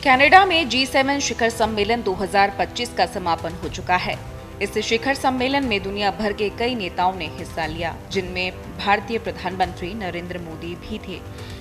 Canada में G7 शिखर सम्मेलन 2025 का समापन हो चुका है। इस शिखर सम्मेलन में दुनिया भर के कई नेताओं ने हिस्सा लिया, जिनमें भारतीय प्रधानमंत्री नरेंद्र मोदी भी थे।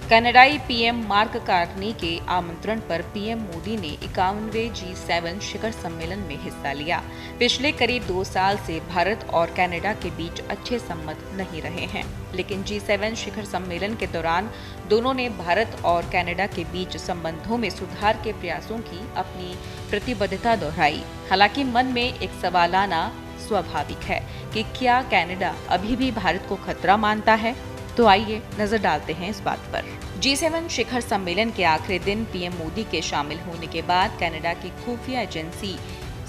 कनाडाई पीएम मार्क कार्नी के आमंत्रण पर पीएम मोदी ने 51वें G7 शिखर सम्मेलन में हिस्सा लिया। पिछले करीब 2 साल से भारत और कनाडा के बीच अच्छे संबंध नहीं रहे हैं, लेकिन G7 शिखर सम्मेलन के दौरान दोनों ने भारत और कनाडा के बीच संबंधों में सुधार के प्रयासों की अपनी प्रतिबद्धता दोहराई। हालांकि मन में एक सवाल आना स्वाभाविक है कि क्या कनाडा अभी भी भारत को खतरा मानता है। तो आइए नजर डालते हैं इस बात पर। G7 शिखर सम्मेलन के आखिरी दिन पीएम मोदी के शामिल होने के बाद कनाडा की खुफिया एजेंसी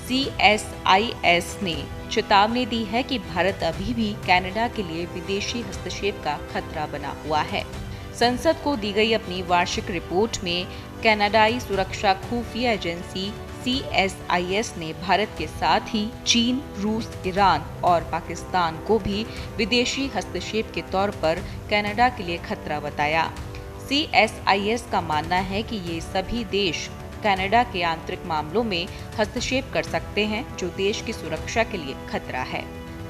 CSIS ने चेतावनी दी है कि भारत अभी भी कनाडा के लिए विदेशी हस्तक्षेप का खतरा बना हुआ है। संसद को दी गई अपनी वार्षिक रिपोर्ट में कनाडाई सुरक्षा खुफिया एजेंसी CSIS ने भारत के साथ ही चीन, रूस, ईरान और पाकिस्तान को भी विदेशी हस्तक्षेप के तौर पर कनाडा के लिए खतरा बताया। CSIS का मानना है कि ये सभी देश कनाडा के आंतरिक मामलों में हस्तक्षेप कर सकते हैं, जो देश की सुरक्षा के लिए खतरा है।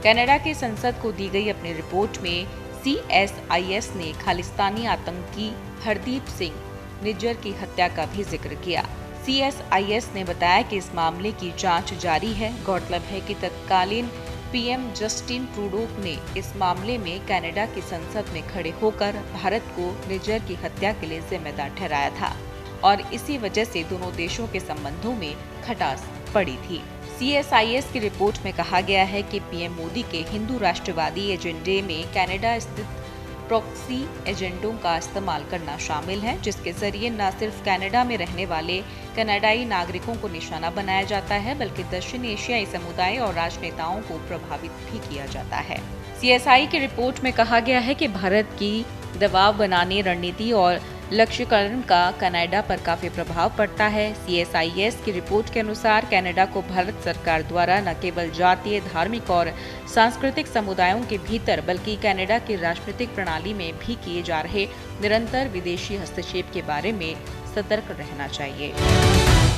कनाडा की संसद को दी गई अपनी रिपोर्ट में CSIS ने खालिस्तानी आतंकी हरदीप सिंह निज्जर की हत्या का भी जिक्र किया। CSIS ने बताया कि इस मामले की जांच जारी है। गौरतलब है कि तत्कालीन पीएम जस्टिन ट्रूडो ने इस मामले में कनाडा की संसद में खड़े होकर भारत को निज्जर की हत्या के लिए जिम्मेदार ठहराया था और इसी वजह से दोनों देशों के संबंधों में खटास पड़ी थी। CSIS की रिपोर्ट में कहा गया है कि पीएम मोदी के हिंदू राष्ट्रवादी एजेंडे में कनाडा स्थित प्रॉक्सी एजेंटों का इस्तेमाल करना शामिल है, जिसके जरिए न सिर्फ कनाडा में रहने वाले कनाडाई नागरिकों को निशाना बनाया जाता है, बल्कि दक्षिण एशियाई समुदाय और राजनेताओं को प्रभावित भी किया जाता है। CSI की रिपोर्ट में कहा गया है कि भारत की दबाव बनाने रणनीति और लक्ष्यीकरण का कनाडा पर काफी प्रभाव पड़ता है। CSIS की रिपोर्ट के अनुसार कनाडा को भारत सरकार द्वारा न केवल जातीय, धार्मिक और सांस्कृतिक समुदायों के भीतर, बल्कि कनाडा की राजनीतिक प्रणाली में भी किए जा रहे निरंतर विदेशी हस्तक्षेप के बारे में सतर्क रहना चाहिए।